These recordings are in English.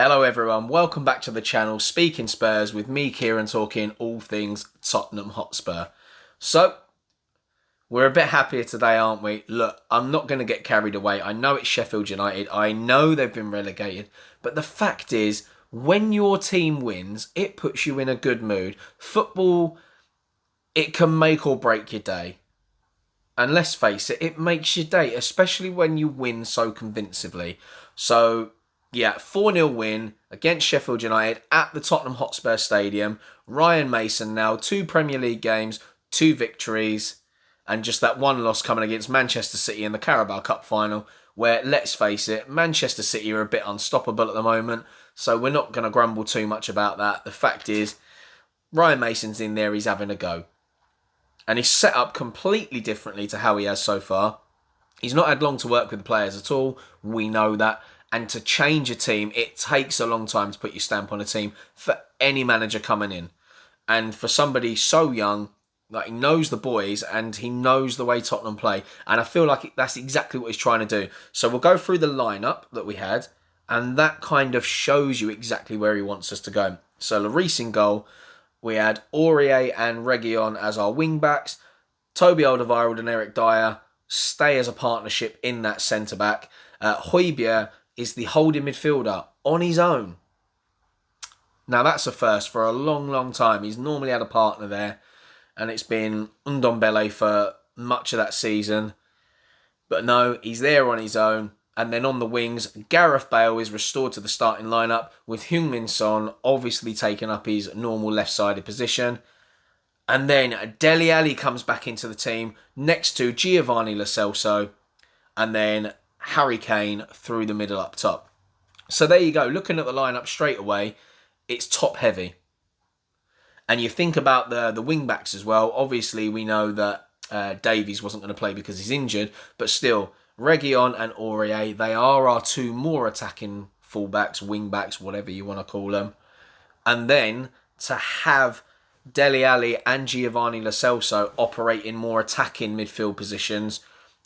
Hello everyone, welcome back to the channel Speaking Spurs with me, Kieran, talking all things Tottenham Hotspur. So, we're a bit happier today, aren't we? Look, I'm not going to get carried away. I know it's Sheffield United. I know they've been relegated. But the fact is, when your team wins, it puts you in a good mood. Football, it can make or break your day. And let's face it, it makes your day, especially when you win so convincingly. So, yeah, 4-0 win against Sheffield United at the Tottenham Hotspur Stadium. Ryan Mason now, 2 Premier League games, 2 victories, and just that one loss coming against Manchester City in the Carabao Cup final, where, let's face it, Manchester City are a bit unstoppable at the moment, so we're not going to grumble too much about that. The fact is, Ryan Mason's in there, he's having a go. And he's set up completely differently to how he has so far. He's not had long to work with the players at all, we know that. And to change a team, it takes a long time to put your stamp on a team for any manager coming in. And for somebody so young, like, he knows the boys and he knows the way Tottenham play. And I feel like that's exactly what he's trying to do. So we'll go through the lineup that we had, and that kind of shows you exactly where he wants us to go. So Lloris in goal. We had Aurier and Reguilon as our wing-backs. Toby Alderweireld and Eric Dyer stay as a partnership in that centre-back. Højbjerg is the holding midfielder on his own. Now that's a first for a long, long time. He's normally had a partner there, and it's been Dele for much of that season. But no, he's there on his own. And then on the wings, Gareth Bale is restored to the starting lineup, with Heung-min Son obviously taking up his normal left-sided position. And then Dele Alli comes back into the team next to Gio Lo Celso, and then Harry Kane through the middle up top. So there you go. Looking at the lineup straight away, it's top heavy. And you think about the wing backs as well. Obviously, we know that Davies wasn't going to play because he's injured, but still, Reguilon and Aurier, they are our 2 more attacking fullbacks, wing backs, whatever you want to call them. And then to have Dele Alli and Giovanni Lo Celso operate in more attacking midfield positions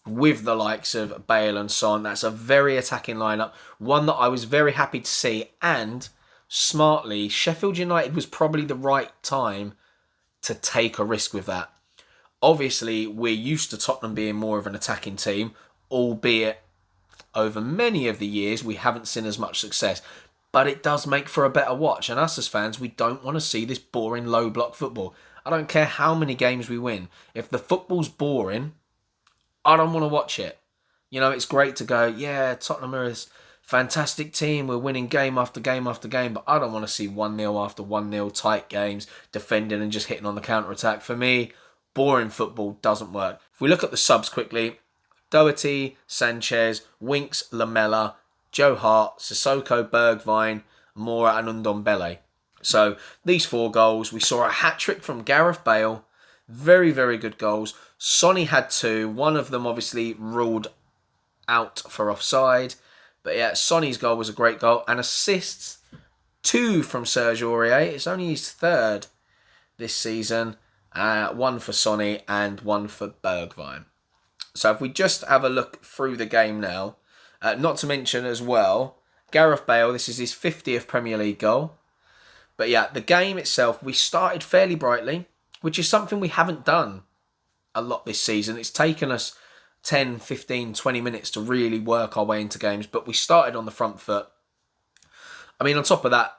with the likes of Bale and Son, that's a very attacking lineup. One that I was very happy to see, and smartly, Sheffield United was probably the right time to take a risk with that. Obviously, we're used to Tottenham being more of an attacking team, albeit over many of the years we haven't seen as much success. But it does make for a better watch, and us as fans, we don't want to see this boring low block football. I don't care how many games we win. If the football's boring, I don't want to watch it. You know, it's great to go, yeah, Tottenham are a fantastic team, we're winning game after game after game, but I don't want to see 1-0 after 1-0 tight games, defending and just hitting on the counter-attack. For me, boring football doesn't work. If we look at the subs quickly, Doherty, Sanchez, Winks, Lamela, Joe Hart, Sissoko, Bergwijn, Moura and Ndombele. So these 4 goals, we saw a hat-trick from Gareth Bale. Very, very good goals. Sonny had 2. One of them obviously ruled out for offside. But yeah, Sonny's goal was a great goal. And assists, 2 from Serge Aurier. It's only his 3rd this season. 1 for Sonny and 1 for Bergwijn. So if we just have a look through the game now, not to mention as well, Gareth Bale, this is his 50th Premier League goal. But yeah, the game itself, we started fairly brightly, which is something we haven't done a lot this season. It's taken us 10, 15, 20 minutes to really work our way into games, but we started on the front foot. I mean, on top of that,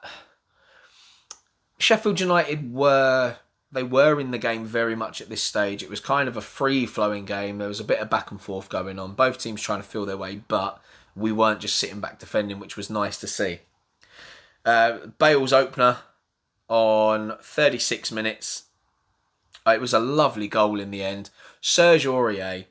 Sheffield United were in the game very much at this stage. It was kind of a free-flowing game. There was a bit of back and forth going on. Both teams trying to feel their way, but we weren't just sitting back defending, which was nice to see. Bale's opener on 36 minutes. It was a lovely goal in the end. Serge Aurier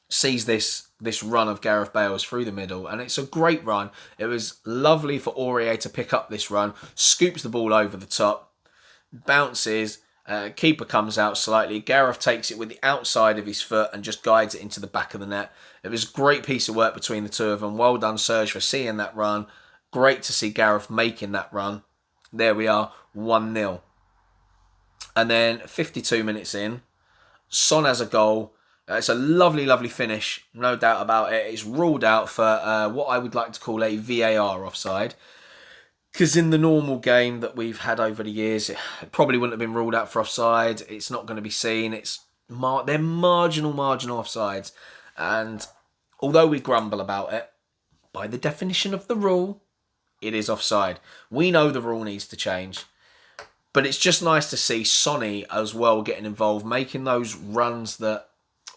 sees this run of Gareth Bale's through the middle, and it's a great run. It was lovely for Aurier to pick up this run, scoops the ball over the top, bounces, keeper comes out slightly. Gareth takes it with the outside of his foot and just guides it into the back of the net. It was a great piece of work between the 2 of them. Well done, Serge, for seeing that run. Great to see Gareth making that run. There we are, 1-0. And then 52 minutes in, Son has a goal. It's a lovely, lovely finish, no doubt about it. It's ruled out for what I would like to call a VAR offside. Because in the normal game that we've had over the years, it probably wouldn't have been ruled out for offside. It's not going to be seen. They're marginal offsides. And although we grumble about it, by the definition of the rule, it is offside. We know the rule needs to change. But it's just nice to see Sonny as well getting involved, making those runs that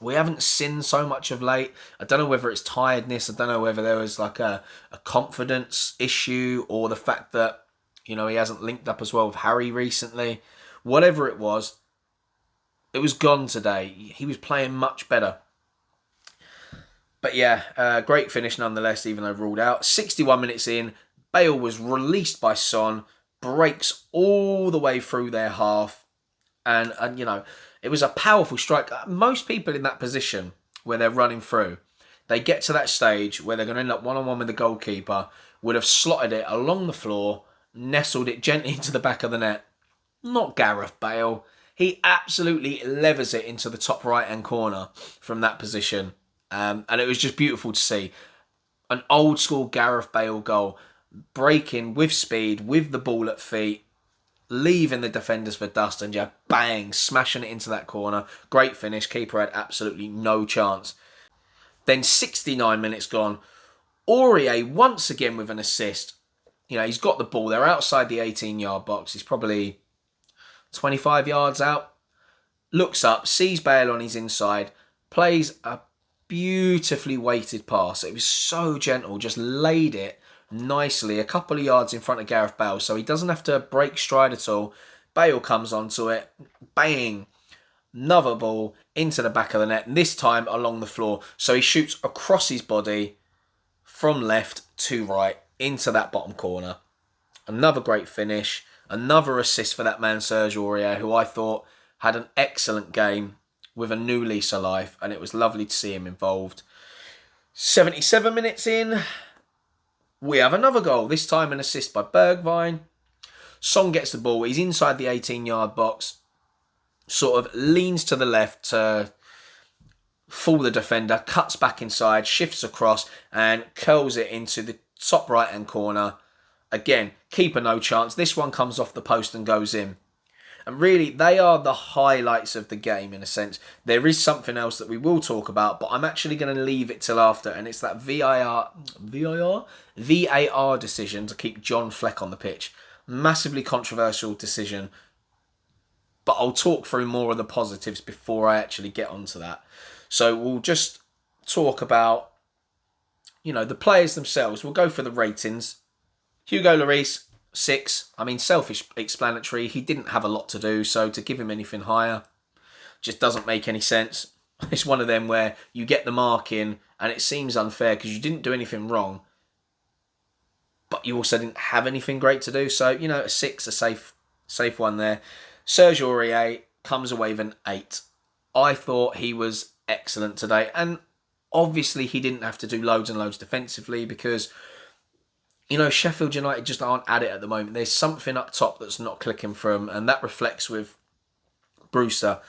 we haven't seen so much of late. I don't know whether it's tiredness. I don't know whether there was like a confidence issue or the fact that, he hasn't linked up as well with Harry recently. Whatever it was gone today. He was playing much better. But yeah, great finish nonetheless, even though ruled out. 61 minutes in, Bale was released by Son, breaks all the way through their half. And it was a powerful strike. Most people in that position where they're running through, they get to that stage where they're going to end up one-on-one with the goalkeeper, would have slotted it along the floor, nestled it gently into the back of the net. Not Gareth Bale. He absolutely levers it into the top right-hand corner from that position. And it was just beautiful to see. An old-school Gareth Bale goal, breaking with speed, with the ball at feet, leaving the defenders for dust and just bang, smashing it into that corner. Great finish. Keeper had absolutely no chance. Then 69 minutes gone. Aurier once again with an assist. He's got the ball. They're outside the 18-yard box. He's probably 25 yards out. Looks up, sees Bale on his inside, plays a beautifully weighted pass. It was so gentle, just laid it nicely a couple of yards in front of Gareth Bale, so he doesn't have to break stride at all. Bale comes onto it, bang, another ball into the back of the net, and this time along the floor. So he shoots across his body from left to right into that bottom corner. Another great finish, another assist for that man Serge Aurier, who I thought had an excellent game with a new lease of life, and it was lovely to see him involved. 77 minutes in, we have another goal, this time an assist by Bergwijn. Son gets the ball, he's inside the 18-yard box, sort of leans to the left to fool the defender, cuts back inside, shifts across and curls it into the top right-hand corner. Again, keeper no chance. This one comes off the post and goes in. And really, they are the highlights of the game in a sense. There is something else that we will talk about, but I'm actually going to leave it till after, and it's that VAR decision to keep John Fleck on the pitch. Massively controversial decision, but I'll talk through more of the positives before I actually get onto that. So we'll just talk about, the players themselves. We'll go for the ratings. Hugo Lloris, 6. I mean, self-explanatory. He didn't have a lot to do, so to give him anything higher just doesn't make any sense. It's one of them where you get the mark in and it seems unfair because you didn't do anything wrong, but you also didn't have anything great to do. So, a 6, a safe one there. Serge Aurier comes away with an 8. I thought he was excellent today, and obviously he didn't have to do loads and loads defensively because Sheffield United just aren't at it at the moment. There's something up top that's not clicking for him, and that reflects with Brewster.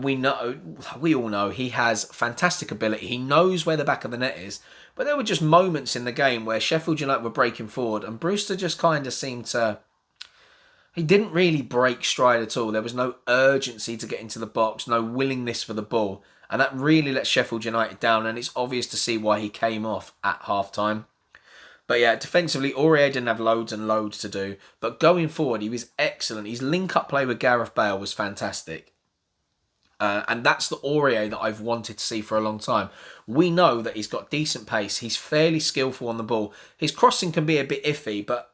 We all know he has fantastic ability. He knows where the back of the net is, but there were just moments in the game where Sheffield United were breaking forward, and Brewster just kind of seemed to... He didn't really break stride at all. There was no urgency to get into the box, no willingness for the ball, and that really let Sheffield United down, and it's obvious to see why he came off at half-time. But yeah, defensively, Aurier didn't have loads and loads to do. But going forward, he was excellent. His link-up play with Gareth Bale was fantastic. And that's the Aurier that I've wanted to see for a long time. We know that he's got decent pace. He's fairly skillful on the ball. His crossing can be a bit iffy, but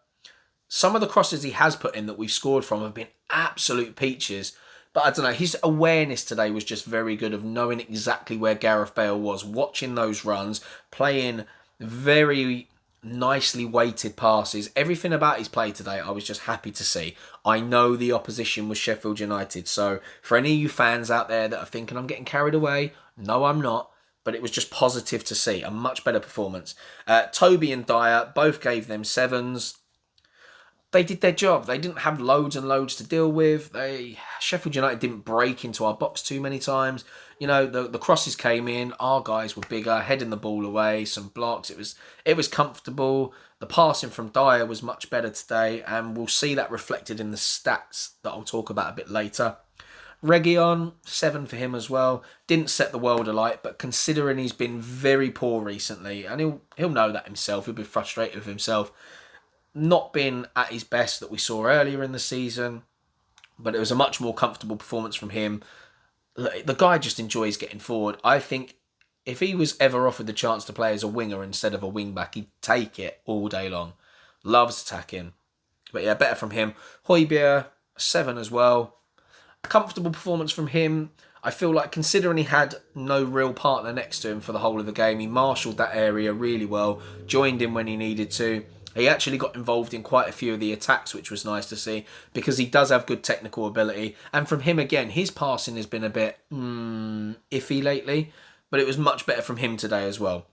some of the crosses he has put in that we've scored from have been absolute peaches. But I don't know, his awareness today was just very good of knowing exactly where Gareth Bale was, watching those runs, playing very nicely weighted passes. Everything about his play today I was just happy to see. I know the opposition was Sheffield United, so for any of you fans out there that are thinking I'm getting carried away, no I'm not, but it was just positive to see. A much better performance. Toby and Dyer both gave them 7s. they did their job. They didn't have loads and loads to deal with. Sheffield United didn't break into our box too many times. You know, the crosses came in. Our guys were bigger, heading the ball away. Some blocks. It was comfortable. The passing from Dyer was much better today, and we'll see that reflected in the stats that I'll talk about a bit later. Reguilon, 7 for him as well. Didn't set the world alight, but considering he's been very poor recently, and he'll know that himself. He'll be frustrated with himself. Not been at his best that we saw earlier in the season, but it was a much more comfortable performance from him. The guy just enjoys getting forward. I think if he was ever offered the chance to play as a winger instead of a wing back, he'd take it all day long. Loves attacking. But yeah, better from him. Højbjerg, 7 as well. Comfortable performance from him. I feel like considering he had no real partner next to him for the whole of the game, he marshalled that area really well, joined in when he needed to. He actually got involved in quite a few of the attacks, which was nice to see, because he does have good technical ability. And from him, again, his passing has been a bit iffy lately, but it was much better from him today as well.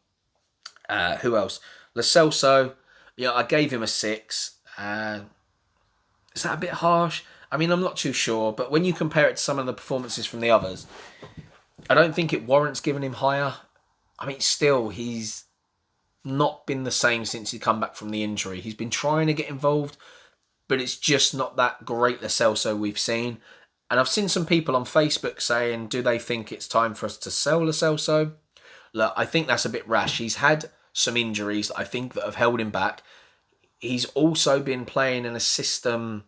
Who else? Lo Celso, I gave him a 6. Is that a bit harsh? I mean, I'm not too sure, but when you compare it to some of the performances from the others, I don't think it warrants giving him higher. I mean, still, he's not been the same since he come back from the injury. He's been trying to get involved, but it's just not that great Lo Celso we've seen. And I've seen some people on Facebook saying, do they think it's time for us to sell Lo Celso? Look, I think that's a bit rash. He's had some injuries that I think that have held him back. He's also been playing in a system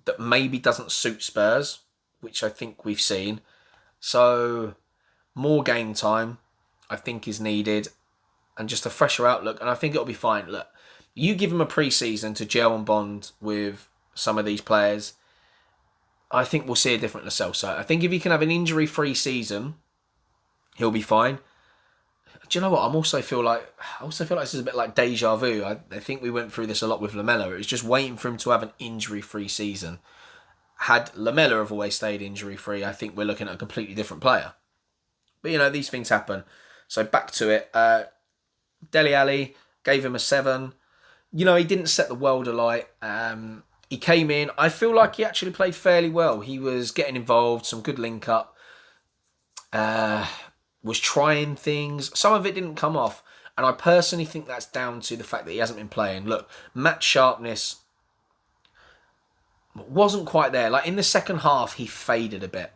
that maybe doesn't suit Spurs, which I think we've seen. So more game time, I think, is needed, and just a fresher outlook, and I think it'll be fine. Look, you give him a pre-season to gel and bond with some of these players, I think we'll see a different Lo Celso. I think if he can have an injury-free season, he'll be fine. Do you know what? I also feel like this is a bit like deja vu. I think we went through this a lot with Lamela. It was just waiting for him to have an injury-free season. Had Lamela have always stayed injury-free, I think we're looking at a completely different player. But, these things happen. So back to it. Dele Alli, gave him a 7. He didn't set the world alight. He came in. I feel like he actually played fairly well. He was getting involved, some good link-up. Was trying things. Some of it didn't come off. And I personally think that's down to the fact that he hasn't been playing. Look, match sharpness wasn't quite there. Like in the second half, he faded a bit.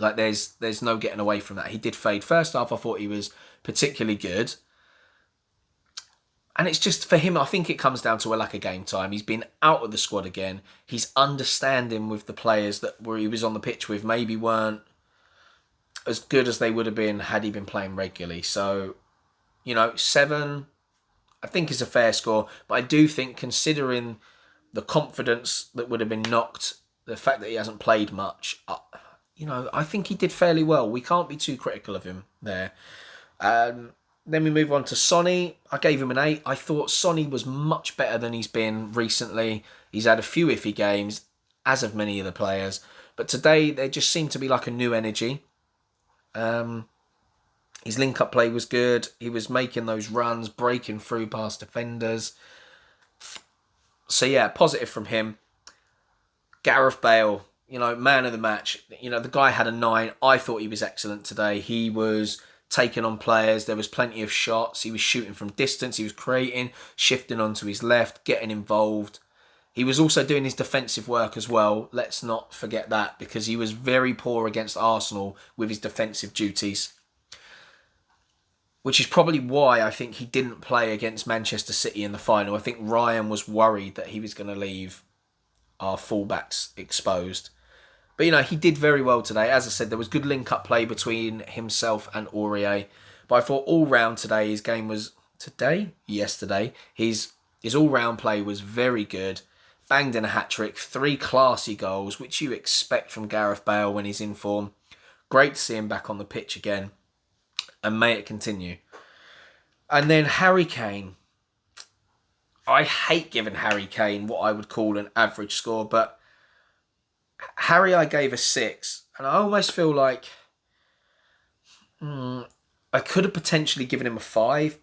Like there's no getting away from that. He did fade. First half, I thought he was particularly good. And it's just, for him, I think it comes down to a lack of game time. He's been out of the squad again. He's understanding with the players that where he was on the pitch with maybe weren't as good as they would have been had he been playing regularly. So, 7, I think, is a fair score. But I do think, considering the confidence that would have been knocked, the fact that he hasn't played much, I think he did fairly well. We can't be too critical of him there. Then we move on to Sonny. I gave him an 8. I thought Sonny was much better than he's been recently. He's had a few iffy games, as have many of the players. But today, there just seemed to be like a new energy. His link-up play was good. He was making those runs, breaking through past defenders. So yeah, positive from him. Gareth Bale, man of the match. The guy had a 9. I thought he was excellent today. He was taking on players. There was plenty of shots. He was shooting from distance. He was creating, shifting onto his left, getting involved. He was also doing his defensive work as well. Let's not forget that, because he was very poor against Arsenal with his defensive duties. Which is probably why I think he didn't play against Manchester City in the final. I think Ryan was worried that he was going to leave our fullbacks exposed. But, he did very well today. As I said, there was good link-up play between himself and Aurier. But I thought all round today, his game was... Yesterday. His all-round play was very good. Banged in a hat-trick. 3 classy goals, which you expect from Gareth Bale when he's in form. Great to see him back on the pitch again. And may it continue. And then Harry Kane. I hate giving Harry Kane what I would call an average score, but Harry I gave a 6. And I almost feel like I could have potentially given him a 5,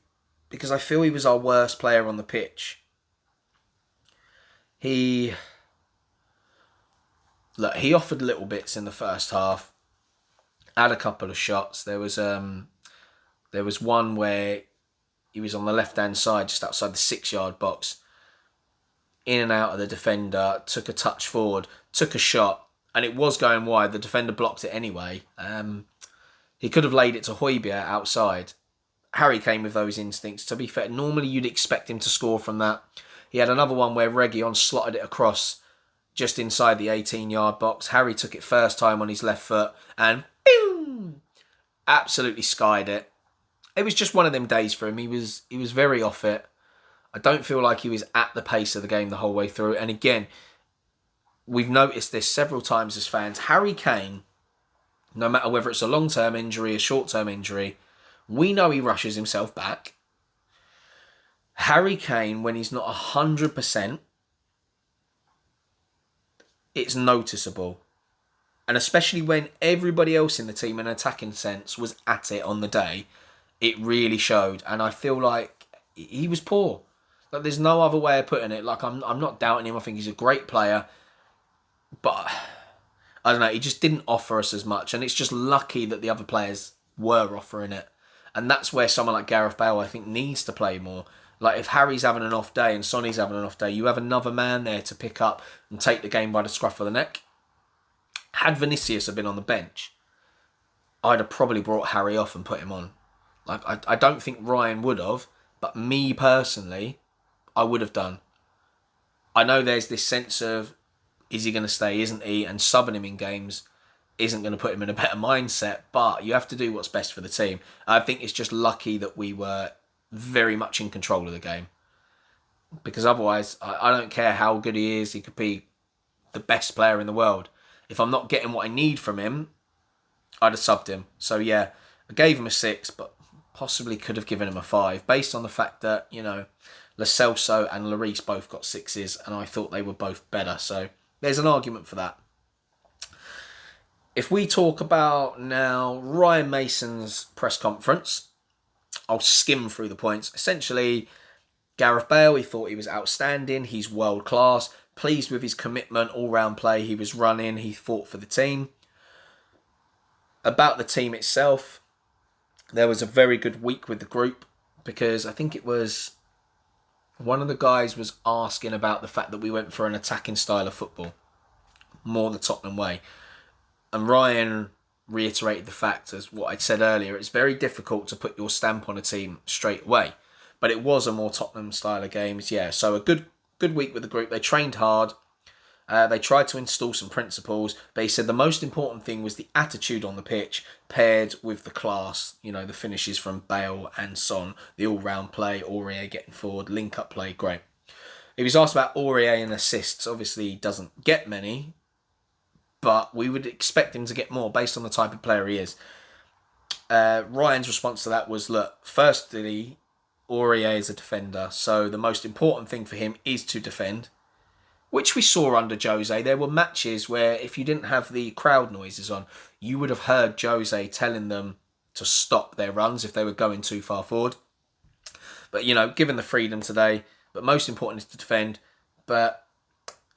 because I feel he was our worst player on the pitch. he offered little bits in the first half. Had a couple of shots. There was one where he was on the left-hand side, just outside the 6-yard box, in and out of the defender, took a touch forward, took a shot, and it was going wide. The defender blocked it anyway. He could have laid it to Højbjerg outside. Harry Kane with those instincts. To be fair, normally you'd expect him to score from that. He had another one where Reguilón slotted it across just inside the 18-yard box. Harry took it first time on his left foot and boom, absolutely skied it. It was just one of them days for him. He was very off it. I don't feel like he was at the pace of the game the whole way through. And again, we've noticed this several times as fans. Harry Kane, no matter whether it's a long-term injury, a short-term injury, we know he rushes himself back. Harry Kane, when he's not 100%, it's noticeable. And especially when everybody else in the team, in an attacking sense, was at it on the day, it really showed. And I feel like he was poor. Like, there's no other way of putting it. Like, I'm not doubting him. I think he's a great player. But, I don't know, he just didn't offer us as much. And it's just lucky that the other players were offering it. And that's where someone like Gareth Bale, I think, needs to play more. Like, if Harry's having an off day and Sonny's having an off day, you have another man there to pick up and take the game by the scruff of the neck. Had Vinicius have been on the bench, I'd have probably brought Harry off and put him on. Like, I don't think Ryan would have, but me personally, I would have done. I know there's this sense of, is he going to stay, isn't he? And subbing him in games isn't going to put him in a better mindset, but you have to do what's best for the team. I think it's just lucky that we were very much in control of the game. Because otherwise, I don't care how good he is. He could be the best player in the world. If I'm not getting what I need from him, I'd have subbed him. So yeah, I gave him a 6, but possibly could have given him a 5, based on the fact that, you know, Lo Celso and Lloris both got 6s, and I thought they were both better. So there's an argument for that. If we talk about now Ryan Mason's press conference, I'll skim through the points. Essentially, Gareth Bale, he thought he was outstanding. He's world class. Pleased with his commitment, all-round play. He was running. He fought for the team. About the team itself, there was a very good week with the group, because I think it was one of the guys was asking about the fact that we went for an attacking style of football, more the Tottenham way. And Ryan reiterated the fact, as what I'd said earlier, it's very difficult to put your stamp on a team straight away. But it was a more Tottenham style of games, yeah. So a good week with the group. They trained hard. They tried to install some principles. But he said the most important thing was the attitude on the pitch paired with the class. You know, the finishes from Bale and Son, the all-round play, Aurier getting forward, link-up play, great. He was asked about Aurier and assists. Obviously, he doesn't get many, but we would expect him to get more based on the type of player he is. Ryan's response to that was, look, firstly, Aurier is a defender, so the most important thing for him is to defend, which we saw under Jose. There were matches where if you didn't have the crowd noises on, you would have heard Jose telling them to stop their runs if they were going too far forward. But, you know, given the freedom today, but most important is to defend. But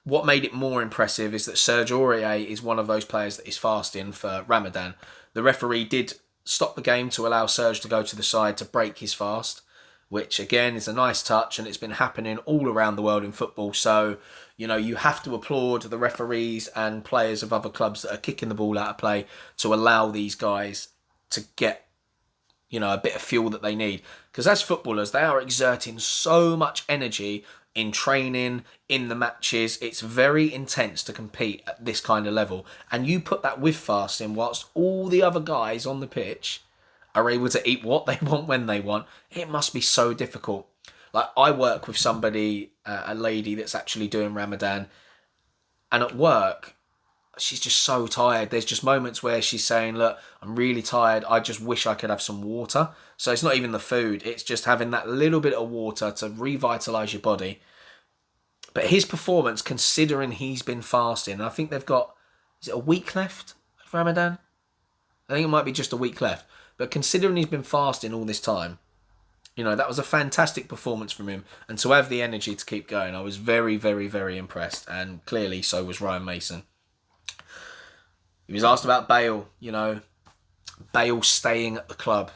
what made it more impressive is that Serge Aurier is one of those players that is fasting for Ramadan. The referee did stop the game to allow Serge to go to the side to break his fast, which again is a nice touch, and it's been happening all around the world in football. So, you know, you have to applaud the referees and players of other clubs that are kicking the ball out of play to allow these guys to get, you know, a bit of fuel that they need. Because as footballers, they are exerting so much energy in training, in the matches. It's very intense to compete at this kind of level. And you put that with fasting whilst all the other guys on the pitch are able to eat what they want when they want. It must be so difficult. Like, I work with somebody, a lady that's actually doing Ramadan, and at work, she's just so tired. There's just moments where she's saying, look, I'm really tired. I just wish I could have some water. So it's not even the food. It's just having that little bit of water to revitalise your body. But his performance, considering he's been fasting, and I think they've got, is it a week left of Ramadan? I think it might be just a week left. But considering he's been fasting all this time, You know, that was a fantastic performance from him. And to have the energy to keep going, I was very, very, very impressed. And clearly so was Ryan Mason. He was asked about Bale, you know, Bale staying at the club.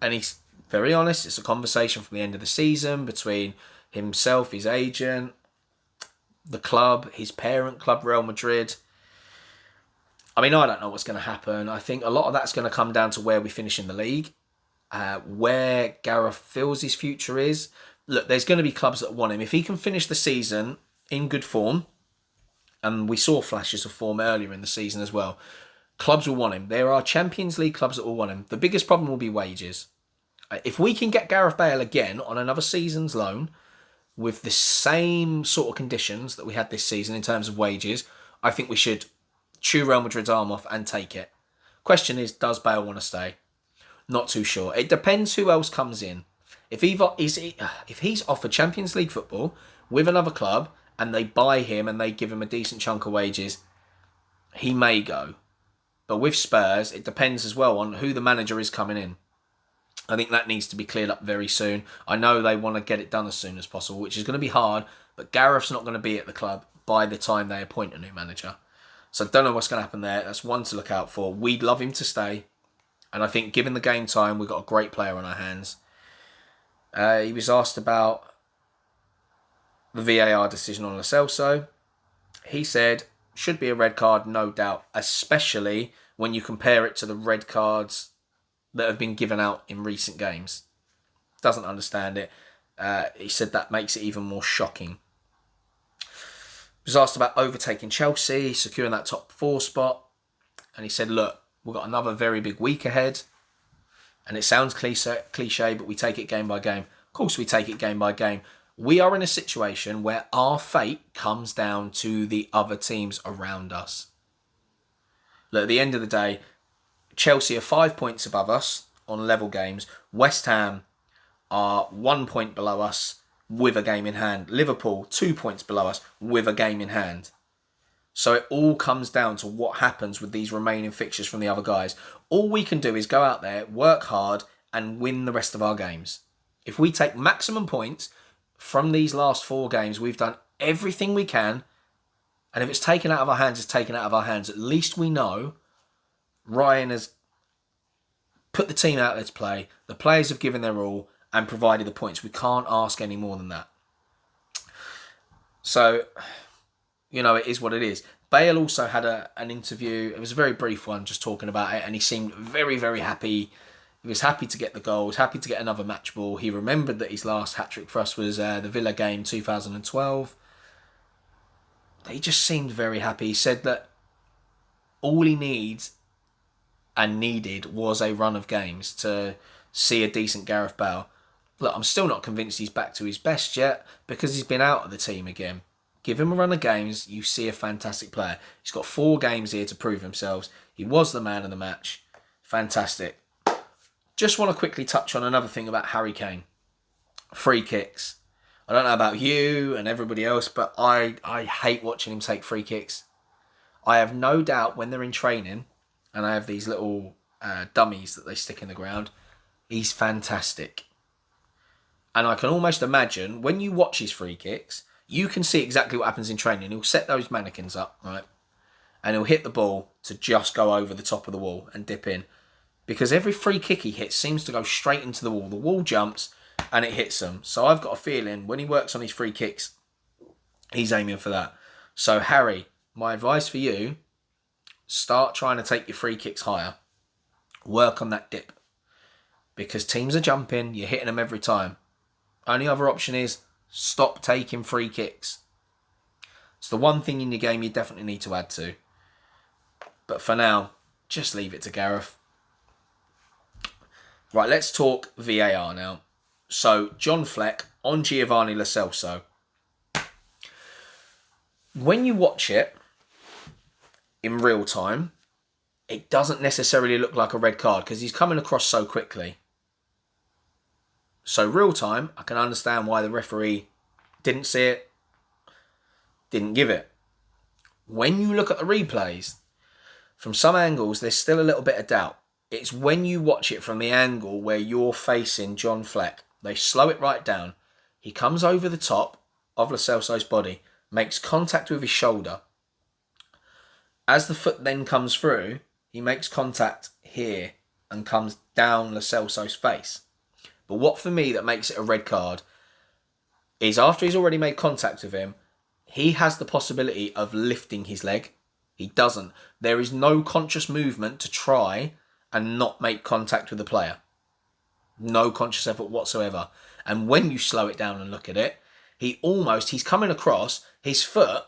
And he's very honest. It's a conversation from the end of the season between himself, his agent, the club, his parent club, Real Madrid. I mean, I don't know what's going to happen. I think a lot of that's going to come down to where we finish in the league, where Gareth feels his future is. Look, there's going to be clubs that want him. If he can finish the season in good form, and we saw flashes of form earlier in the season as well, clubs will want him. There are Champions League clubs that will want him. The biggest problem will be wages. If we can get Gareth Bale again on another season's loan with the same sort of conditions that we had this season in terms of wages, I think we should chew Real Madrid's arm off and take it. Question is, does Bale want to stay? Not too sure. It depends who else comes in. If he's offered Champions League football with another club and they buy him and they give him a decent chunk of wages, he may go. But with Spurs, it depends as well on who the manager is coming in. I think that needs to be cleared up very soon. I know they want to get it done as soon as possible, which is going to be hard, but Gareth's not going to be at the club by the time they appoint a new manager. So I don't know what's going to happen there. That's one to look out for. We'd love him to stay. And I think given the game time, we've got a great player on our hands. He was asked about the VAR decision on Lo Celso. He said, should be a red card, no doubt, especially when you compare it to the red cards that have been given out in recent games. Doesn't understand it. He said that makes it even more shocking. He was asked about overtaking Chelsea, securing that top 4 spot. And he said, look, we've got another very big week ahead. And it sounds cliche, but we take it game by game. Of course we take it game by game. We are in a situation where our fate comes down to the other teams around us. Look, at the end of the day, Chelsea are 5 points above us on level games. West Ham are 1 point below us with a game in hand. Liverpool, 2 points below us with a game in hand. So it all comes down to what happens with these remaining fixtures from the other guys. All we can do is go out there, work hard, and win the rest of our games. If we take maximum points from these last 4 games, we've done everything we can. And if it's taken out of our hands, it's taken out of our hands. At least we know Ryan has put the team out there to play. The players have given their all and provided the points. We can't ask any more than that. So, you know, it is what it is. Bale also had an interview. It was a very brief one, just talking about it. And he seemed very, very happy. He was happy to get the goal. He was happy to get another match ball. He remembered that his last hat-trick for us was the Villa game 2012. He just seemed very happy. He said that all he needs and needed was a run of games to see a decent Gareth Bale. Look, I'm still not convinced he's back to his best yet because he's been out of the team again. Give him a run of games, you see a fantastic player. He's got 4 games here to prove himself. He was the man of the match. Fantastic. Just want to quickly touch on another thing about Harry Kane. Free kicks. I don't know about you and everybody else, but I hate watching him take free kicks. I have no doubt when they're in training, and I have these little dummies that they stick in the ground, he's fantastic. And I can almost imagine, when you watch his free kicks, you can see exactly what happens in training. He'll set those mannequins up, right? And he'll hit the ball to just go over the top of the wall and dip in. Because every free kick he hits seems to go straight into the wall. The wall jumps and it hits them. So I've got a feeling when he works on his free kicks, he's aiming for that. So Harry, my advice for you, start trying to take your free kicks higher. Work on that dip. Because teams are jumping, you're hitting them every time. Only other option is stop taking free kicks. It's the one thing in your game you definitely need to add to. But for now, just leave it to Gareth. Right, let's talk VAR now. So, John Fleck on Giovanni Lo Celso. When you watch it in real time, it doesn't necessarily look like a red card because he's coming across so quickly. So, real time, I can understand why the referee didn't see it, didn't give it. When you look at the replays, from some angles, there's still a little bit of doubt. It's when you watch it from the angle where you're facing John Fleck. They slow it right down. He comes over the top of Lo Celso's body, makes contact with his shoulder. As the foot then comes through, he makes contact here and comes down Lo Celso's face. But what for me that makes it a red card is after he's already made contact with him, he has the possibility of lifting his leg. He doesn't. There is no conscious movement to try and not make contact with the player. No conscious effort whatsoever. And when you slow it down and look at it, he's coming across, his foot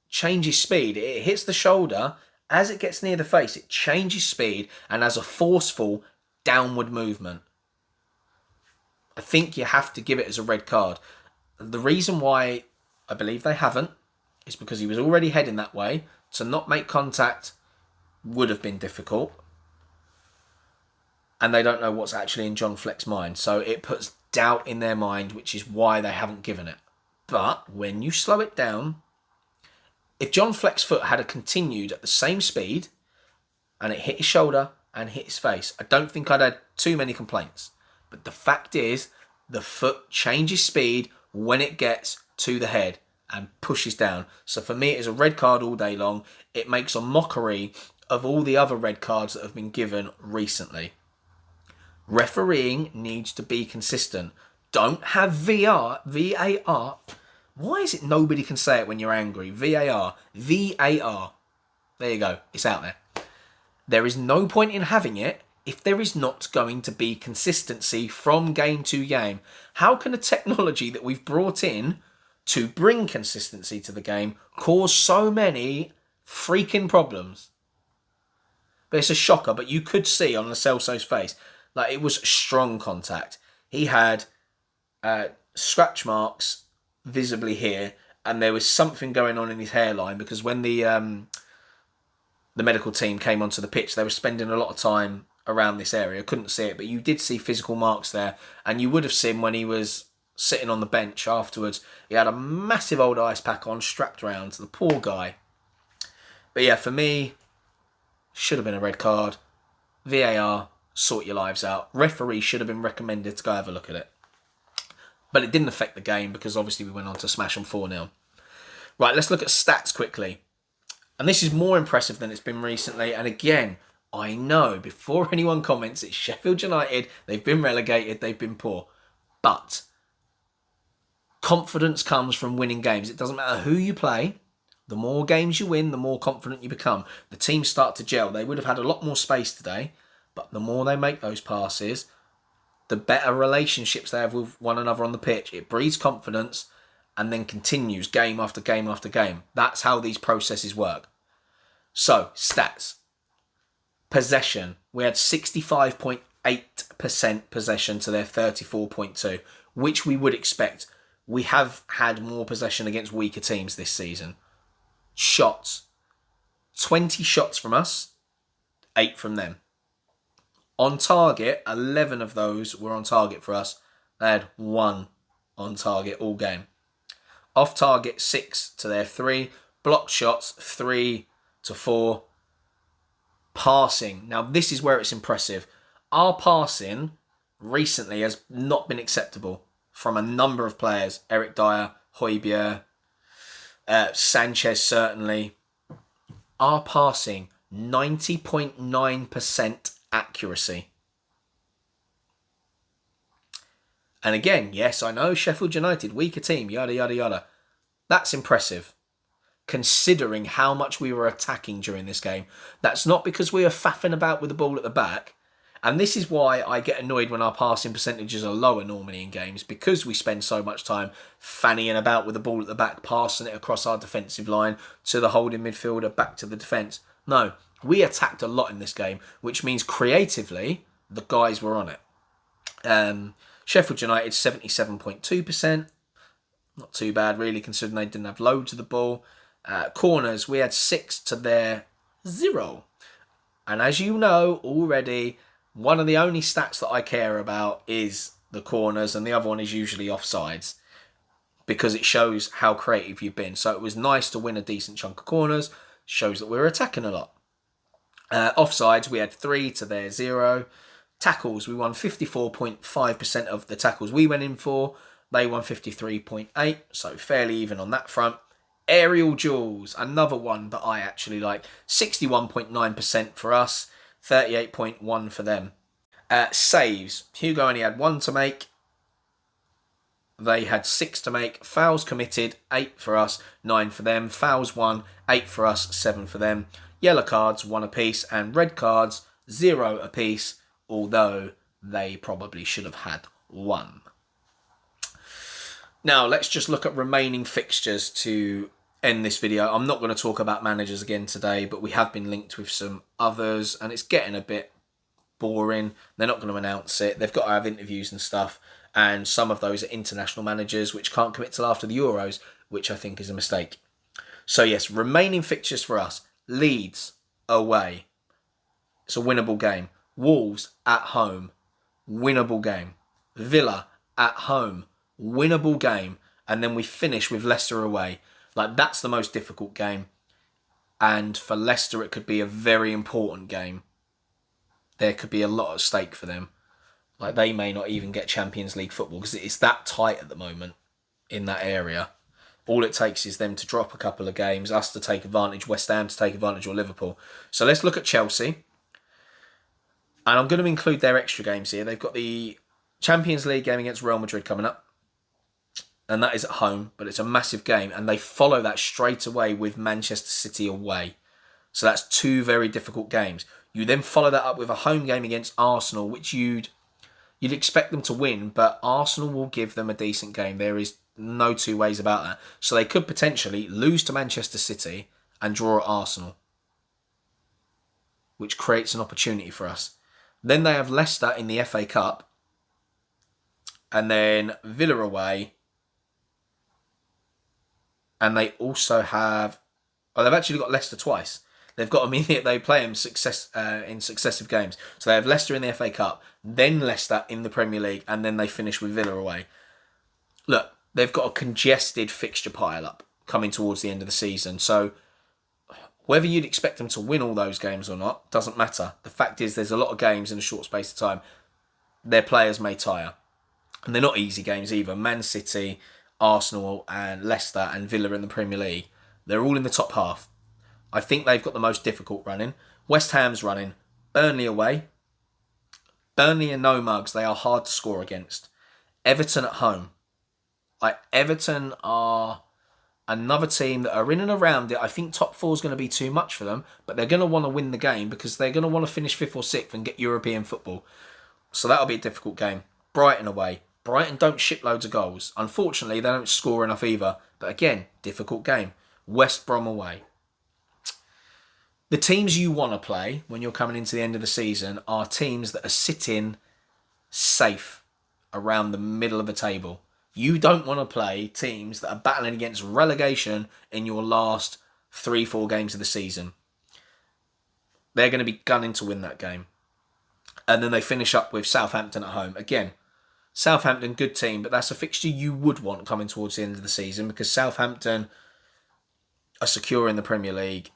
changes speed. It hits the shoulder. As it gets near the face, it changes speed and has a forceful downward movement. I think you have to give it as a red card. The reason why I believe they haven't is because he was already heading that way. To not make contact would have been difficult. And they don't know what's actually in John Fleck's mind. So it puts doubt in their mind, which is why they haven't given it. But when you slow it down, if John Fleck's foot had continued at the same speed and it hit his shoulder and hit his face, I don't think I'd had too many complaints. But the fact is, the foot changes speed when it gets to the head and pushes down. So for me, it is a red card all day long. It makes a mockery of all the other red cards that have been given recently. Refereeing needs to be consistent. Don't have VAR. Why is it nobody can say it when you're angry? VAR. There you go. It's out there. There is no point in having it if there is not going to be consistency from game to game. How can a technology that we've brought in to bring consistency to the game cause so many freaking problems? But it's a shocker, but you could see on Lo Celso's face, like it was strong contact. He had scratch marks visibly here, and there was something going on in his hairline because when the medical team came onto the pitch, they were spending a lot of time around this area. Couldn't see it, but you did see physical marks there, and you would have seen when he was sitting on the bench afterwards. He had a massive old ice pack on, strapped around to the poor guy. But yeah, for me, should have been a red card. VAR, sort your lives out. Referee should have been recommended to go have a look at it. But it didn't affect the game because obviously we went on to smash them 4-0. Right, let's look at stats quickly. And this is more impressive than it's been recently. And again, I know, before anyone comments, it's Sheffield United. They've been relegated. They've been poor. But confidence comes from winning games. It doesn't matter who you play. The more games you win, the more confident you become. The teams start to gel. They would have had a lot more space today. But the more they make those passes, the better relationships they have with one another on the pitch. It breeds confidence and then continues game after game after game. That's how these processes work. So, stats. Possession. We had 65.8% possession to their 34.2%, which we would expect. We have had more possession against weaker teams this season. Shots. 20 shots from us, 8 from them. On target, 11 of those were on target for us. They had 1 on target all game. Off target, 6 to their 3. Blocked shots, 3 to 4. Passing. Now, this is where it's impressive. Our passing recently has not been acceptable from a number of players. Eric Dyer, Højbjerg, Sanchez certainly. Our passing, 90.9% accuracy. And again, yes, I know Sheffield United, weaker team, yada, yada, yada. That's impressive, considering how much we were attacking during this game. That's not because we were faffing about with the ball at the back. And this is why I get annoyed when our passing percentages are lower normally in games, because we spend so much time fannying about with the ball at the back, passing it across our defensive line to the holding midfielder, back to the defence. No, we attacked a lot in this game, which means creatively, the guys were on it. Sheffield United, 77.2%. Not too bad, really, considering they didn't have loads of the ball. Corners, we had 6 to their 0. And as you know already, one of the only stats that I care about is the corners, and the other one is usually offsides, because it shows how creative you've been. So it was nice to win a decent chunk of corners. Shows that we're attacking a lot. Offsides, we had 3 to their 0. Tackles, we won 54.5% of the tackles we went in for. They won 53.8%, so fairly even on that front. Aerial duels, another one that I actually like. 61.9% for us, 38.1% for them. Saves, Hugo only had 1 to make. They had 6 to make. Fouls committed, 8 for us, 9 for them. Fouls won, 8 for us, 7 for them. Yellow cards, 1 apiece, and red cards, 0 apiece, although they probably should have had 1. Now, let's just look at remaining fixtures to end this video. I'm not going to talk about managers again today, but we have been linked with some others, and it's getting a bit boring. They're not going to announce it. They've got to have interviews and stuff, and some of those are international managers which can't commit till after the Euros, which I think is a mistake. So yes, remaining fixtures for us. Leeds away. It's a winnable game. Wolves at home. Winnable game. Villa at home. Winnable game. And then we finish with Leicester away. Like, that's the most difficult game. And for Leicester, it could be a very important game. There could be a lot at stake for them. Like, they may not even get Champions League football because it's that tight at the moment in that area. All it takes is them to drop a couple of games, us to take advantage, West Ham to take advantage, or Liverpool. So let's look at Chelsea. And I'm going to include their extra games here. They've got the Champions League game against Real Madrid coming up. And that is at home, but it's a massive game. And they follow that straight away with Manchester City away. So that's 2 very difficult games. You then follow that up with a home game against Arsenal, which you'd expect them to win, but Arsenal will give them a decent game. There is no 2 ways about that. So they could potentially lose to Manchester City and draw at Arsenal, which creates an opportunity for us. Then they have Leicester in the FA Cup, and then Villa away, and they also have... Oh, they've actually got Leicester twice. They've got them in, they play them in successive games. So they have Leicester in the FA Cup, then Leicester in the Premier League, and then they finish with Villa away. Look, they've got a congested fixture pile up coming towards the end of the season. So whether you'd expect them to win all those games or not doesn't matter. The fact is there's a lot of games in a short space of time. Their players may tire. And they're not easy games either. Man City, Arsenal and Leicester and Villa in the Premier League, they're all in the top half. I think they've got the most difficult running. West Ham's running. Burnley away. Burnley are no mugs. They are hard to score against. Everton at home. Everton are another team that are in and around it. I think top 4 is going to be too much for them, but they're going to want to win the game because they're going to want to finish 5th or 6th and get European football. So that'll be a difficult game. Brighton away. Brighton don't ship loads of goals. Unfortunately, they don't score enough either. But again, difficult game. West Brom away. The teams you want to play when you're coming into the end of the season are teams that are sitting safe around the middle of the table. You don't want to play teams that are battling against relegation in your last 3-4 games of the season. They're going to be gunning to win that game. And then they finish up with Southampton at home. Again, Southampton, good team, but that's a fixture you would want coming towards the end of the season because Southampton are secure in the Premier League.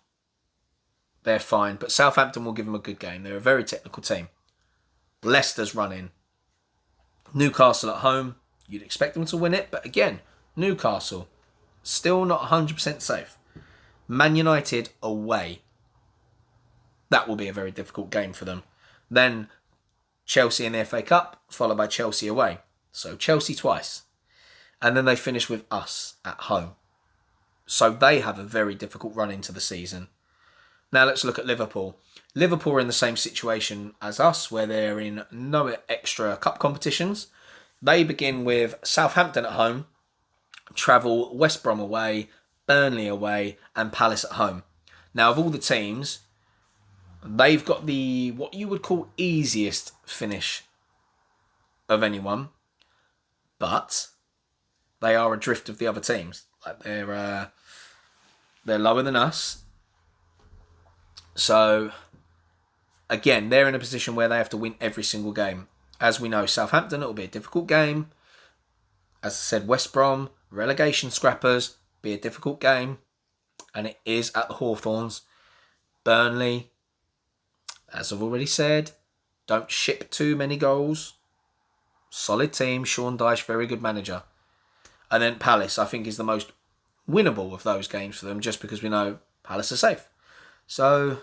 They're fine, but Southampton will give them a good game. They're a very technical team. Leicester's running. Newcastle at home. You'd expect them to win it, but again, Newcastle, still not 100% safe. Man United away. That will be a very difficult game for them. Then Chelsea in the FA Cup, followed by Chelsea away. So Chelsea twice. And then they finish with us at home. So they have a very difficult run into the season. Now let's look at Liverpool. Liverpool are in the same situation as us, where they're in no extra cup competitions. They begin with Southampton at home, travel West Brom away, Burnley away, and Palace at home. Now, of all the teams, they've got the what you would call easiest finish of anyone, but they are adrift of the other teams. Like they're lower than us. So, again, they're in a position where they have to win every single game. As we know, Southampton, it'll be a difficult game. As I said, West Brom, relegation scrappers, be a difficult game. And it is at the Hawthorns. Burnley, as I've already said, don't ship too many goals. Solid team. Sean Dyche, very good manager. And then Palace, I think, is the most winnable of those games for them, just because we know Palace are safe. So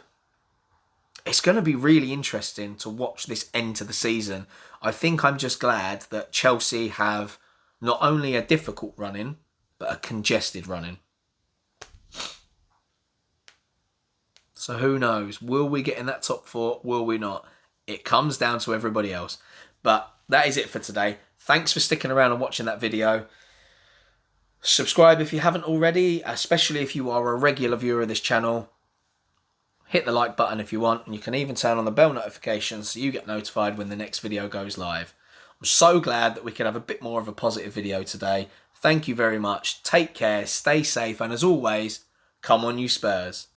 it's going to be really interesting to watch this end to the season. I think I'm just glad that Chelsea have not only a difficult run-in, but a congested run-in. So who knows? Will we get in that top 4? Will we not? It comes down to everybody else. But that is it for today. Thanks for sticking around and watching that video. Subscribe if you haven't already, especially if you are a regular viewer of this channel. Hit the like button if you want, and you can even turn on the bell notifications so you get notified when the next video goes live. I'm so glad that we could have a bit more of a positive video today. Thank you very much. Take care, stay safe, and as always, come on you Spurs.